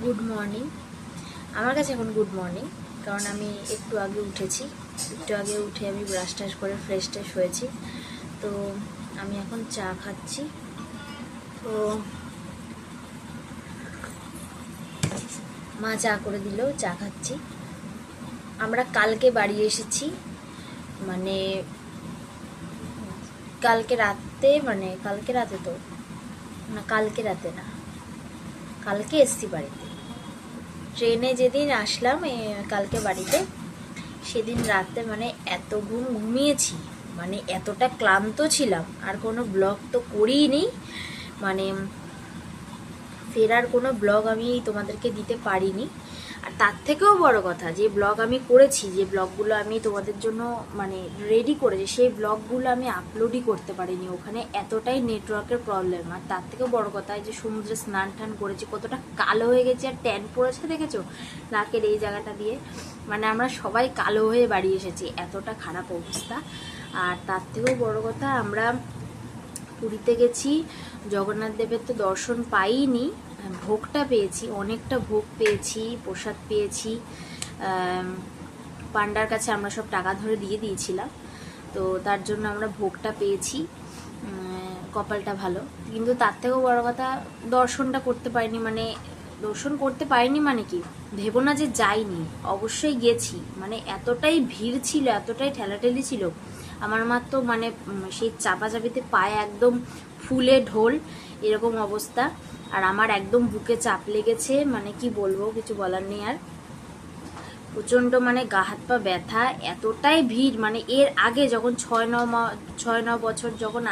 Good morning. আমার কাছে এখন গুড মর্নিং, কারণ আমি একটু আগে উঠেছি। একটু আগে উঠে আমি ব্রাশ টাশ করে ফ্রেশ ট্রেশ হয়েছি। তো আমি এখন চা খাচ্ছি। তো মা চা করে দিলেও চা খাচ্ছি। আমরা কালকে বাড়ি এসেছি, মানে কালকে রাতে তো না, কালকে রাতে না, কালকে এসছি বাড়িতে। ট্রেনে যেদিন আসলাম কালকে বাড়িতে, সেদিন রাতে মানে এত ঘুমিয়েছি, মানে এতটা ক্লান্ত ছিলাম, আর কোনো ব্লগ তো করিনি। মানে ফেরার কোনো ব্লগ আমি তোমাদেরকে দিতে পারিনি। আর তার থেকেও বড় কথা, যে ব্লগ আমি করেছি, যে ব্লগগুলো আমি তোমাদের জন্য মানে রেডি করেছি, সেই ব্লগগুলো আমি আপলোডই করতে পারিনি। ওখানে এতটাই নেটওয়ার্কের প্রবলেম। আর তার থেকেও বড় কথা, যে সমুদ্রে স্নান টান করেছি, কতটা কালো হয়ে গেছে, আর ট্যান পড়েছে দেখেছো নাকের এই জায়গাটা দিয়ে। মানে আমরা সবাই কালো হয়ে বাড়ি এসেছি, এতটা খারাপ অবস্থা। আর তার থেকেও বড় কথা, আমরা পুরীতে গেছি, জগন্নাথ দেবের তো দর্শন পাইনি, ভোগটা পেয়েছি, অনেকটা ভোগ পেয়েছি, প্রসাদ পেয়েছি। পান্ডার কাছে আমরা সব টাকা ধরে দিয়ে দিয়েছিলাম, তো তার জন্য আমরা ভোগটা পেয়েছি। কপালটা ভালো। কিন্তু তার থেকেও বড় কথা, দর্শনটা করতে পারিনি। মানে দর্শন করতে পারিনি মানে কি, ভেবো না যে যাইনি, অবশ্যই গেছি। মানে এতটাই ভিড় ছিল, এতটাই ঠেলাঠেলি ছিল, আমার মার তো মানে সেই চাপাচাপিতে পায়ে একদম ফুলে ঢোল এরকম অবস্থা। আর আমার একদম বুকে চাপ লেগেছে, মানে কি বলবো, কিছু বলার নেই। আর প্রচণ্ড মানে গা হাত পা ব্যথা, এতটাই ভিড়। মানে এর আগে যখন 6-9 বছর যখন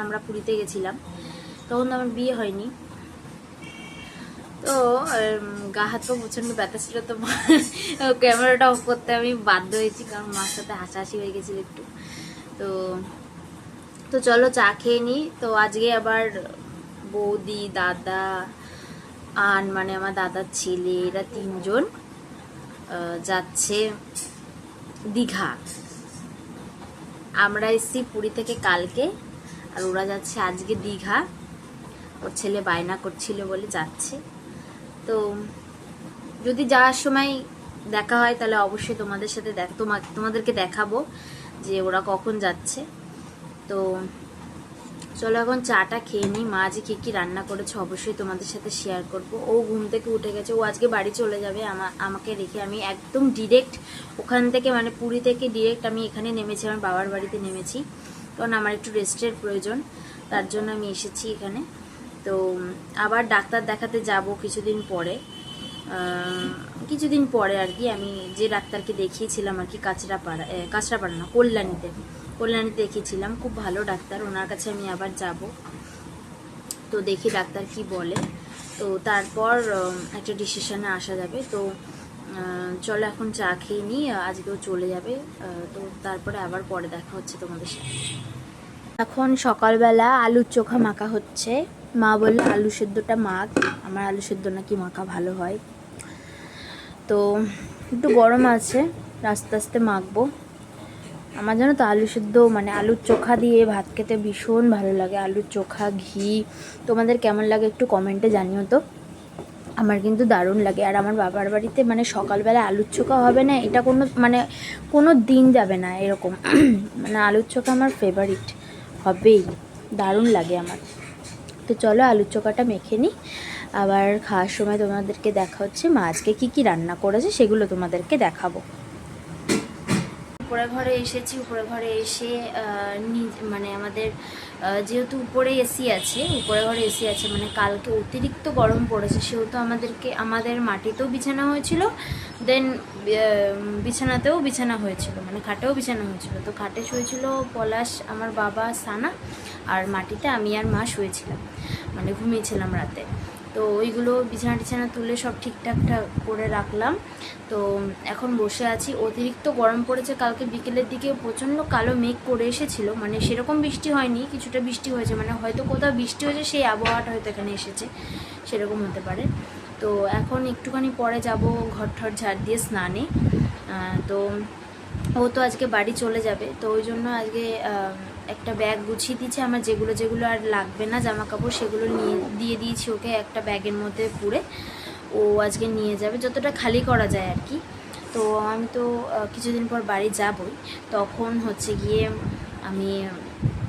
আমরা পুরীতে গেছিলাম, তখন তো আমার বিয়ে হয়নি। তো গা হাত পা প্রচণ্ড ব্যথা ছিল, তো ক্যামেরাটা অফ করতে আমি বাধ্য হয়েছি, কারণ মার সাথে হাসাহাসি হয়ে গেছিল একটু। তো তো চলো চা খেয়ে নিই। তো আজকে আবার বৌদি, দাদা, মানে আমার দাদার ছেলে, এরা 3জন যাচ্ছে দীঘা। আমরা এসছি পুরী থেকে কালকে, আর ওরা যাচ্ছে আজকে দীঘা। ওর ছেলে বায়না করছিল বলে যাচ্ছে। তো যদি যাওয়ার সময় দেখা হয়, তাহলে অবশ্যই তোমাদের সাথে তোমাদেরকে দেখাবো যে ওরা কখন যাচ্ছে। তো চলো এখন চাটা খেয়ে নিই। মা আজকে কী কী রান্না করেছে অবশ্যই তোমাদের সাথে শেয়ার করব। ও ঘুম থেকে উঠে গেছে, ও আজকে বাড়ি চলে যাবে আমাকে রেখে। আমি একদম ডিরেক্ট ওখান থেকে, মানে পুরী থেকে ডিরেক্ট আমি এখানে নেমেছি, আমার বাবার বাড়িতে নেমেছি, কারণ আমার একটু রেস্টের প্রয়োজন, তার জন্য আমি এসেছি এখানে। তো আবার ডাক্তার দেখাতে যাব কিছুদিন পরে আর কি। আমি যে ডাক্তারকে দেখিয়েছিলাম আর কি, কাঁচরাপাড়া না, কল্যাণীতে দেখিয়েছিলাম, খুব ভালো ডাক্তার, ওনার কাছে আমি আবার যাব। তো দেখি ডাক্তার কি বলে, তো তারপর একটা ডিসিশনে আসা যাবে। তো চলো এখন চা খেয়ে নিই, আজকেও চলে যাবে। তো তারপরে আবার পরে দেখা হচ্ছে তোমাদের সাথে। এখন সকালবেলা আলুর চোখা মাখা হচ্ছে। মা বললো আলু সেদ্ধটা মাখ, আমার আলু সেদ্ধ নাকি মাখা ভালো হয়। তো একটু গরম আছে, আস্তে আস্তে মাখবো। আমার জানো তো আলু সেদ্ধ, মানে আলুর চোখা দিয়ে ভাত খেতে ভীষণ ভালো লাগে। আলুর চোখা, ঘি, তোমাদের কেমন লাগে একটু কমেন্টে জানিও তো। আমার কিন্তু দারুণ লাগে। আর আমার বাবার বাড়িতে মানে সকালবেলা আলুর চোখা হবে না, এটা কোনো দিন যাবে না এরকম। মানে আলুর চোখা আমার ফেভারিট, হবেই, দারুণ লাগে আমার। তো চলো আলুর চোখাটা মেখে নিই, আবার খাওয়ার সময় তোমাদেরকে দেখা হচ্ছে। মা আজকে কী কী রান্না করেছে সেগুলো তোমাদেরকে দেখাবো। উপরে ঘরে এসেছি। উপরে ঘরে এসে মানে আমাদের যেহেতু উপরে এসি আছে, মানে কালকে অতিরিক্ত গরম পড়েছে, সেহেতু আমাদের মাটিতেও বিছানা হয়েছিল, দেন বিছানাতেও বিছানা হয়েছিল, মানে খাটেও বিছানা হয়েছিল। তো খাটে শুয়েছিল পলাশ, আমার বাবা, সানা, আর মাটিতে আমি আর মা শুয়েছিলাম, মানে ঘুমিয়েছিলাম রাতে। তো ওইগুলো বিছানা তুলে সব ঠিকঠাক করে রাখলাম। তো এখন বসে আছি। অতিরিক্ত গরম পড়েছে, কালকে বিকেলের দিকে প্রচণ্ড কালো মেঘ করে এসেছিলো, মানে সেরকম বৃষ্টি হয়নি, কিছুটা বৃষ্টি হয়েছে, মানে হয়তো কোথাও বৃষ্টি হয়েছে, সেই আবহাওয়াটা হয়তো এখানে এসেছে, সেরকম হতে পারে। তো এখন একটুখানি পরে যাব ঘর ঠর ঝাড় দিয়ে স্নানে। তো ও তো আজকে বাড়ি চলে যাবে, তো ওই জন্য আজকে একটা ব্যাগ গুছিয়ে দিয়েছি। আমার যেগুলো আর লাগবে না জামা কাপড়, সেগুলো দিয়ে দিয়েছি ওকে একটা ব্যাগের মধ্যে পুরে। ও ও আজকে নিয়ে যাবে, যতটা খালি করা যায় আর কি। তো আমি তো কিছুদিন পর বাড়ি যাবই, তখন হচ্ছে গিয়ে আমি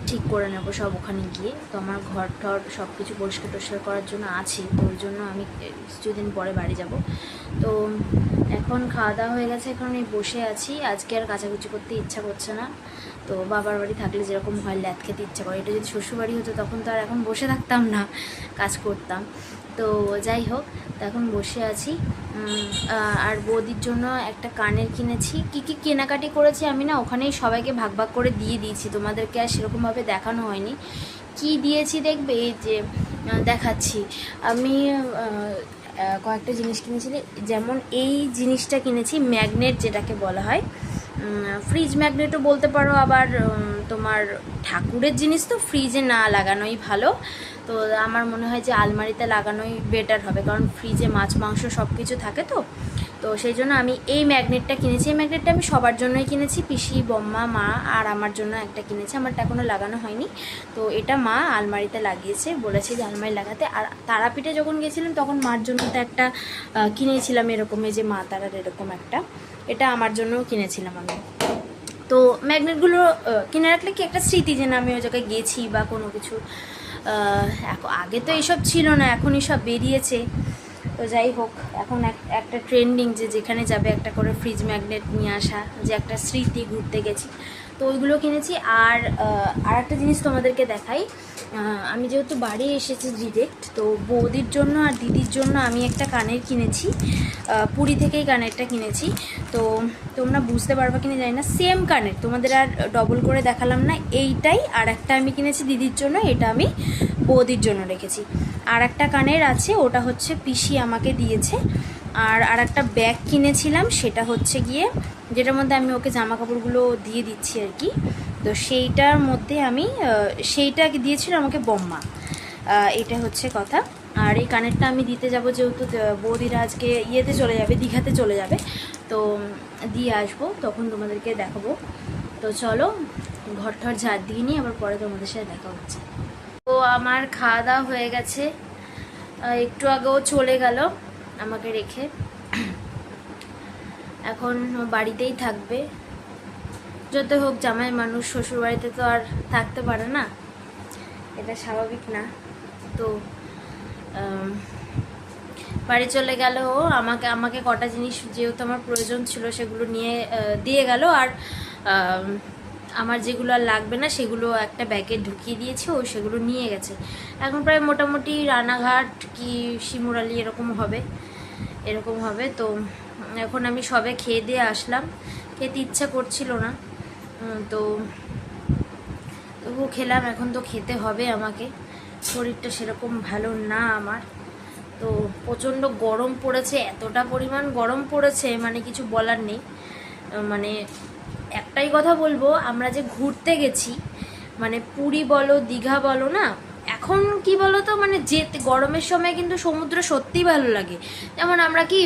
ঠিক করে নেবো সব ওখানে গিয়ে। তো আমার ঘর টর সব কিছু পরিষ্কার টরিষ্কার করার জন্য আছে, তো ওই জন্য আমি কিছুদিন পরে বাড়ি যাব। তো এখন খাওয়া দাওয়া হয়ে গেছে, এখন আমি বসে আছি। আজকে আর কাচাকুচি করতে ইচ্ছা করছে না। তো বাবার বাড়ি থাকলে যেরকম হয় ল্যাদ খেতে ইচ্ছা করে, এটা যদি শ্বশুরবাড়ি হতো তখন তো আর এখন বসে থাকতাম না, কাজ করতাম। তো যাই হোক, তো এখন বসে আছি। আর বৌদির জন্য একটা কানের কিনেছি। কী কী কেনাকাটি করেছি আমি না ওখানেই সবাইকে ভাগ ভাগ করে দিয়ে দিয়েছি, তোমাদেরকে আর সেরকমভাবে দেখানো হয়নি। কি দিয়েছি দেখবে, এই যে দেখাচ্ছি আমি। কয়েকটা জিনিস কিনেছি, যেমন এই জিনিসটা কিনেছি, ম্যাগনেট যেটাকে বলা হয়, ফ্রিজ ম্যাগনেটও বলতে পারো, আবার তোমার ঠাকুরের জিনিস তো ফ্রিজে না লাগানোই ভালো। তো আমার মনে হয় যে আলমারিতে লাগানোই বেটার হবে, কারণ ফ্রিজে মাছ মাংস সব কিছু থাকে। তো সেই জন্য আমি এই ম্যাগনেটটা কিনেছি। এই ম্যাগনেটটা আমি সবার জন্যই কিনেছি, পিসি, বম্মা, মা আর আমার জন্য একটা কিনেছি। আমারটা এখনও লাগানো হয়নি। তো এটা মা আলমারিতে লাগিয়েছে, বলেছে যে আলমারি লাগাতে। আর তারাপীঠে যখন গেছিলাম তখন মার জন্য তো একটা কিনেছিলাম, এরকম এই যে মা তারার এরকম একটা, এটা আমার জন্যও কিনেছিলাম আমি। তো ম্যাগনেটগুলো কিনে রাখলে কি একটা স্মৃতি, যে না আমি ওই জায়গায় গেছি বা কোনো কিছু। আগে তো এইসব ছিল না, এখন এইসব বেরিয়েছে। তো যাই হোক, এখন একটা ট্রেন্ডিং যে যেখানে যাবে একটা করে ফ্রিজ ম্যাগনেট নিয়ে আসা, যে একটা স্মৃতি, ঘুরতে গেছি। তো ওইগুলো কিনেছি। আর একটা জিনিস তোমাদেরকে দেখাই, আমি যেহেতু বাড়ি এসেছি ডিরেক্ট, তো বৌদির জন্য আর দিদির জন্য আমি একটা কানের কিনেছি, পুরী থেকেই কানেরটা কিনেছি। তো তোমরা বুঝতে পারবে কিনা জানি না, সেম কানের, তোমাদের আর ডবল করে দেখালাম না, এইটাই। আর একটা আমি কিনেছি দিদির জন্য, এটা আমি বৌদির জন্য রেখেছি। আর একটা কানের আছে, ওটা হচ্ছে পিসি আমাকে দিয়েছে। আর একটা ব্যাগ কিনেছিলাম, সেটা হচ্ছে গিয়ে যেটার মধ্যে আমি ওকে জামা কাপড়গুলো দিয়ে দিচ্ছি আর কি। তো সেইটার মধ্যে আমি সেইটা দিয়েছিল আমাকে বম্মা, এটা হচ্ছে কথা। আর এই কানেরটা আমি দিতে যাব, যেহেতু বৌদিরা আজকে ইয়েতে চলে যাবে, দীঘাতে চলে যাবে, তো দিয়ে আসবো, তখন তোমাদেরকে দেখাবো। তো চলো ঘর ঠর ঝাড় দিয়ে নিই, আবার পরে তোমাদের সাথে দেখা হচ্ছে। তো আমার খাওয়া দাওয়া হয়ে গেছে, একটু আগেও চলে গেল আমাকে রেখে, এখন বাড়িতেই থাকবে। যত হোক জামাই মানুষ, শ্বশুর বাড়িতে তো আর থাকতে পারে না, এটা স্বাভাবিক না। তো বাড়ি চলে গেল ও, আমাকে কটা জিনিস যেহেতু আমার প্রয়োজন ছিল সেগুলো নিয়ে দিয়ে গেল। আর আমার যেগুলো আর লাগবে না সেগুলো একটা ব্যাগে ঢুকিয়ে দিয়েছে, ও সেগুলো নিয়ে গেছে। এখন প্রায় মোটামুটি রানাঘাট কি শিমুরালি এরকম হবে। তো এখন আমি সবে খেয়ে দিয়ে আসলাম, খেতে ইচ্ছা করছিল না, তো তবুও খেলাম। এখন তো খেতে হবে আমাকে, শরীরটা সেরকম ভালো না আমার। তো প্রচণ্ড গরম পড়েছে, এতটা পরিমাণ গরম পড়েছে মানে কিছু বলার নেই। মানে একটাই কথা বলবো, আমরা যে ঘুরতে গেছি, মানে পুরী বলো দীঘা বলো না, এখন কি বলো তো, মানে যেতে গরমের সময় কিন্তু সমুদ্র সত্যিই ভালো লাগে। যেমন আমরা কি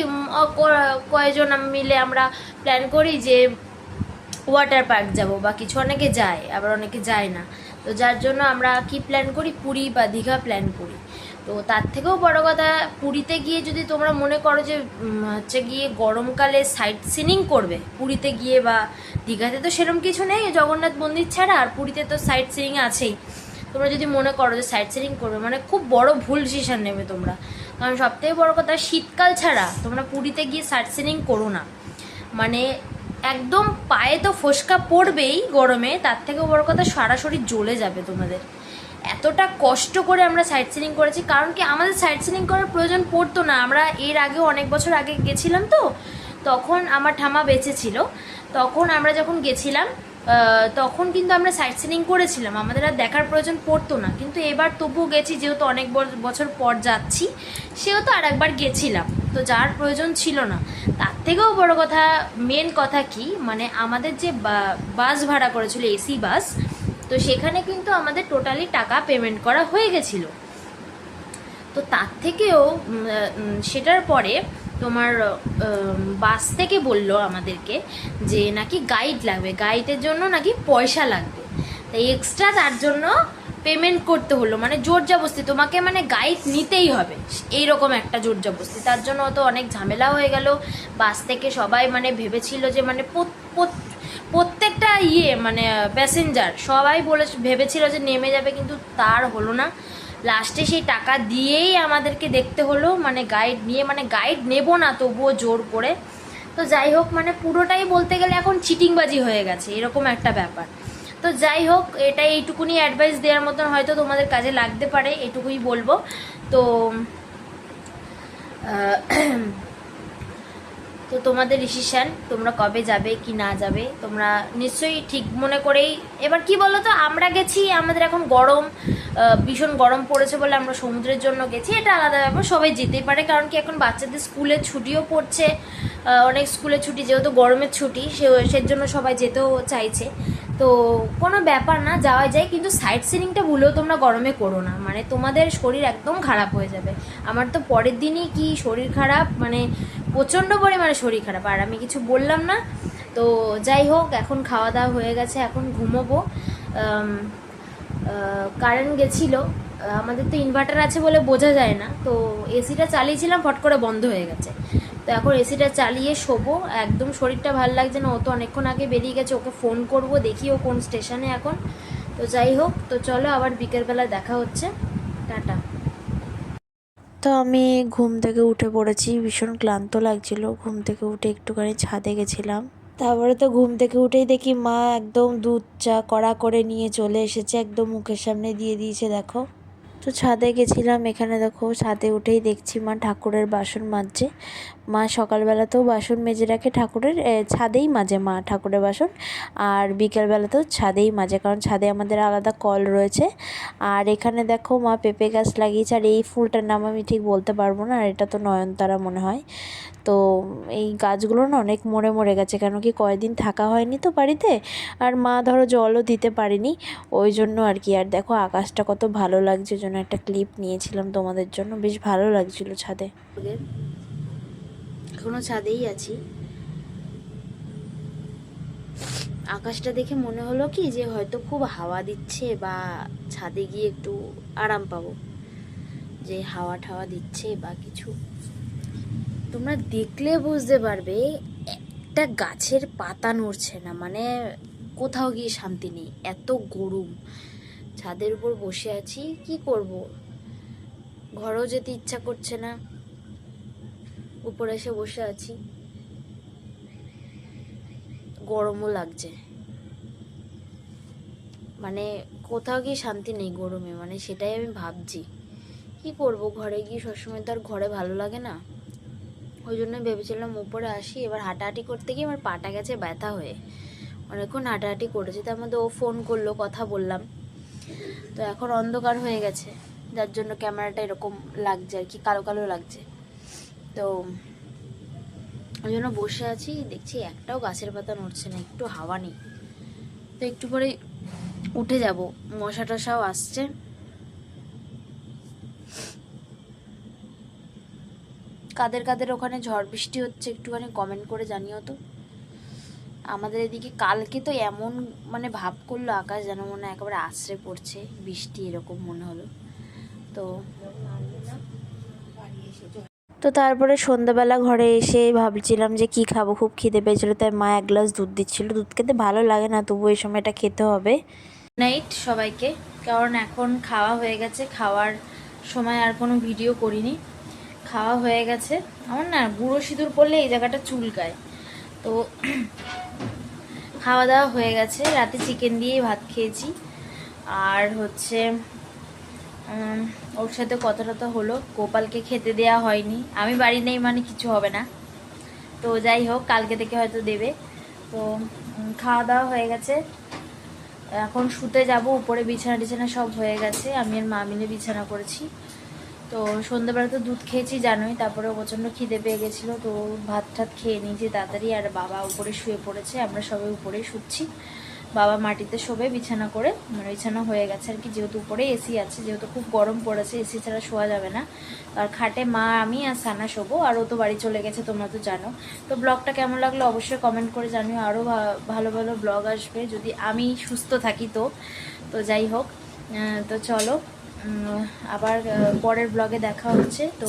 কয়েকজন মিলে আমরা প্ল্যান করি যে ওয়াটার পার্ক যাব বা কিছু, অনেকে যায় আবার অনেকে যায় না। তো যার জন্য আমরা কি প্ল্যান করি, পুরী বা দীঘা প্ল্যান করি। তো তার থেকেও বড় কথা, পুরীতে গিয়ে যদি তোমরা মনে করো যে হচ্ছে গিয়ে গরমকালে সাইট সিনিং করবে পুরীতে গিয়ে, বা দীঘাতে তো সেরকম কিছু নেই জগন্নাথ মন্দির ছাড়া, আর পুরীতে তো সাইট সিনিং আছেই। তোমরা যদি মনে করো যে সাইট সিনিং করবে, মানে খুব বড় ভুল ডিসিশন নেবে তোমরা। কারণ সবথেকে বড় কথা, শীতকাল ছাড়া তোমরা পুরীতে গিয়ে সাইট সিনিং করো না, মানে একদম পায়ে তো ফোসকা পড়বেই গরমে, তার থেকেও বড় কথা সরাসরি জ্বলে যাবে তোমাদের। এতটা কষ্ট করে আমরা সাইট সিনিং করেছি, কারণ কি আমাদের সাইট সিনিং করার প্রয়োজন পড়তো না। আমরা এর আগেও অনেক বছর আগে গেছিলাম, তো তখন আমার ঠামা বেঁচে ছিল, তখন আমরা যখন গেছিলাম তখন কিন্তু আমরা সাইট সিনিং করেছিলাম, আমাদের আর দেখার প্রয়োজন পড়তো না। কিন্তু এবার তবুও গেছি, যেহেতু অনেক বছর পর যাচ্ছি, সেহেতু আর একবার গেছিলাম, তো যার প্রয়োজন ছিল না। তার থেকেও বড় কথা, মেন কথা কি, মানে আমাদের যে বাস ভাড়া করেছিল এসি বাস, তো সেখানে কিন্তু আমাদের টোটালি টাকা পেমেন্ট করা হয়ে গেছিলো। তো তার থেকেও সেটার পরে তোমার বাস থেকে বললো আমাদেরকে যে নাকি গাইড লাগবে, গাইডের জন্য নাকি পয়সা লাগবে, তাই এক্সট্রা তার জন্য পেমেন্ট করতে হলো, মানে জোর জবরদস্তি, তোমাকে মানে গাইড নিতেই হবে, এইরকম একটা জোর জবরদস্তি। তার জন্য তো অনেক ঝামেলা হয়ে গেল। বাস থেকে সবাই মানে ভেবেছিল যে মানে প্রত্যেকটা মানে প্যাসেঞ্জার সবাই ভেবেছিল যে নেমে যাবে, কিন্তু তার হলো না। লাস্টে সেই টাকা দিয়েই আমাদেরকে দেখতে হলো, মানে গাইড নিয়ে, মানে গাইড নেব না তবুও জোর করে। তো যাই হোক, মানে পুরোটাই বলতে গেলে এখন চিটিংবাজি হয়ে গেছে, এরকম একটা ব্যাপার। তো যাই হোক, এটা এইটুকুনি অ্যাডভাইস দেওয়ার মতন হয়তো তোমাদের কাজে লাগতে পারে, এটুকুই বলবো। তো তো তোমাদের ডিসিশান, তোমরা কবে যাবে কি না যাবে, তোমরা নিশ্চয়ই ঠিক মনে করেই। এবার কি বলো তো, আমরা গেছি, আমাদের এখন গরম, ভীষণ গরম পড়েছে বলে আমরা সমুদ্রের জন্য গেছি, এটা আলাদা ব্যাপার, সবাই যেতেই পারে। কারণ কি এখন বাচ্চাদের স্কুলের ছুটিও পড়ছে, অনেক স্কুলের ছুটি, যেহেতু গরমের ছুটি সেজন্য সবাই যেতেও চাইছে। তো কোনো ব্যাপার না, যাওয়া যায়, কিন্তু সাইট সিনিংটা ভুলেও তোমরা গরমে করো না, মানে তোমাদের শরীর একদম খারাপ হয়ে যাবে। আমার তো পরের দিনই কি শরীর খারাপ, মানে প্রচণ্ড পরিমাণে শরীর খারাপ, আর আমি কিছু বললাম না। তো যাই হোক, এখন খাওয়া দাওয়া হয়ে গেছে, এখন ঘুমোবো। কারেন্ট গেছিলো, আমাদের তো ইনভার্টার আছে বলে বোঝা যায় না, তো এসিটা চালিয়েছিলাম, ফট করে বন্ধ হয়ে গেছে। তো এখন এসিটা চালিয়ে শোবো, একদম শরীরটা ভালো লাগছে না। ও তো অনেকক্ষণ আগে বেরিয়ে গেছে, ওকে ফোন করব, দেখি ও কোন স্টেশনে এখন। তো যাই হোক, তো চলো আবার বিকেলবেলা দেখা হচ্ছে, টাটা। তো আমি ঘুম থেকে উঠে পড়েছি, ভীষণ ক্লান্ত লাগছিল। ঘুম থেকে উঠে একটুখানি ছাদে গেছিলাম, তারপরে তো ঘুম থেকে উঠেই দেখি মা একদম দুধ চা কড়া করে নিয়ে চলে এসেছে, একদম মুখের সামনে দিয়ে দিয়েছে। দেখো, তো ছাদে গেছিলাম, এখানে দেখো ছাদে উঠেই দেখছি মা ঠাকুরের বাসন মাজছে। মা সকালবেলাতেও বাসন মেজে রাখে ঠাকুরের, ছাদেই মাজে মা ঠাকুরের বাসন, আর বিকেলবেলাতেও ছাদেই মাজে, কারণ ছাদে আমাদের আলাদা কল রয়েছে। আর এখানে দেখো মা পেঁপে গাছ লাগিয়েছে, আর এই ফুলটার নাম আমি ঠিক বলতে পারবো না, আর এটা তো নয়নতারা মনে হয়। তো এই গাছগুলো না অনেক মরে মরে গেছে, কেন কি কয়েকদিন থাকা হয়নি তো বাড়িতে, আর মা ধরো জলও দিতে পারিনি, ওই জন্য আর কি। আর দেখো আকাশটা কত ভালো লাগছে, জন্য একটা ক্লিপ নিয়েছিলাম তোমাদের জন্য, বেশ ভালো লাগছিল ছাদে। এখনো ছাদেই আছি। আকাশটা দেখে মনে হলো কি যে হয়তো খুব হাওয়া দিচ্ছে, বা ছাদে গিয়ে একটু আরাম পাবো, যে হাওয়া ঠাওয়া দিচ্ছে বা কিছু। তোমরা দেখলে বুঝতে পারবে, একটা গাছের পাতা নড়ছে না, মানে কোথাও গিয়ে শান্তি নেই, এত গরম। ছাদের উপর বসে আছি, কি করব, ঘরেও যেতে ইচ্ছা করছে না, উপরে এসে বসে আছি, গরমও লাগছে, মানে কোথাও গিয়ে শান্তি নেই গরমে, মানে সেটাই আমি ভাবছি কি করব। ঘরে গিয়ে সবসময় তো আর ঘরে ভালো লাগে না, ওই জন্য ভেবেছিলাম উপরে আসি। এবার হাঁটাহাঁটি করতে গিয়ে আমার পাটা গেছে ব্যথা হয়ে, অনেকক্ষণ হাঁটাহাঁটি করেছি, তার মধ্যে ও ফোন করলো, কথা বললাম। তো এখন অন্ধকার হয়ে গেছে, যার জন্য ক্যামেরাটা এরকম লাগছে আর কি, কালো কালো লাগছে। তো ওই জন্য বসে আছি, দেখছি একটাও গাছের পাতা নড়ছে না, একটু হাওয়া নেই। তো একটু পরে উঠে যাব, মশা টশাও আসছে। কাদের কাদের ওখানে ঝড় বৃষ্টি হচ্ছে একটুখানি কমেন্ট করে জানিও তো। আমাদের এদিকে কালকে তো এমন মানে ভাব করলো আকাশ, যেন মনে হয় একেবারে আছড়ে পড়ছে বৃষ্টি, এরকম মনে হলো। তো তো তারপরে সন্ধ্যাবেলা ঘরে এসে ভাবছিলাম যে কি খাবো, খুব খিদে পেয়েছিলো, তাই মা এক গ্লাস দুধ দিচ্ছিল। দুধ খেতে ভালো লাগে না, তবু এই সময়টা খেতে হবে। নাইট সবাইকে, কারণ এখন খাওয়া হয়ে গেছে, খাওয়ার সময় আর কোনো ভিডিও করিনি, খাওয়া হয়ে গেছে। আমার না গুঁড়ো সিঁদুর পরলে এই জায়গাটা চুলকায়। তো খাওয়া দাওয়া হয়ে গেছে, রাতে চিকেন দিয়েই ভাত খেয়েছি। আর হচ্ছে ওর সাথে কথাটা তো হলো, গোপালকে খেতে দেয়া হয়নি, আমি বাড়ি নেই মানে কিছু হবে না। তো যাই হোক, কালকে থেকে হয়তো দেবে। তো খাওয়া দাওয়া হয়ে গেছে, এখন শুতে যাব। উপরে বিছানা টিছানা সব হয়ে গেছে, আমি আর মা মিলে বিছানা করেছি। তো সন্ধ্যাবেলা তো দুধ খেয়েছি জানোই, তারপরে প্রচণ্ড খিদে পেয়ে গেছিলো, তো ভাত টাত খেয়ে নিয়েছি তাড়াতাড়ি। আর বাবা উপরে শুয়ে পড়েছে, আমরা সবাই উপরেই শুচ্ছি। বাবা মাটিতে শোবে বিছানা করে, মানে বিছানা হয়ে গেছে আর কি, যেহেতু উপরে এসি আছে, যেহেতু খুব গরম পড়েছে, এসি ছাড়া শোয়া যাবে না। আর খাটে মা, আমি আর সানা শোবো, আর ও তো বাড়ি চলে গেছে, তোমরা তো জানো। তো ব্লগটা কেমন লাগলো অবশ্যই কমেন্ট করে জানিও, আরও ভালো ভালো ব্লগ আসবে যদি আমি সুস্থ থাকি। তো তো যাই হোক, তো চলো আবার পরের ব্লগে দেখা হচ্ছে। তো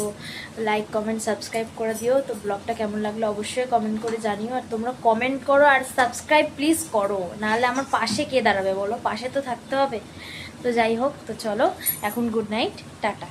লাইক কমেন্ট সাবস্ক্রাইব করে দিও। তো ব্লগটা কেমন লাগলো অবশ্যই কমেন্ট করে জানিও। আর তোমরা কমেন্ট করো আর সাবস্ক্রাইব প্লিজ করো, নাহলে আমার পাশে কে দাঁড়াবে বলো, পাশে তো থাকতে হবে। তো যাই হোক, তো চলো এখন গুড নাইট, টাটা।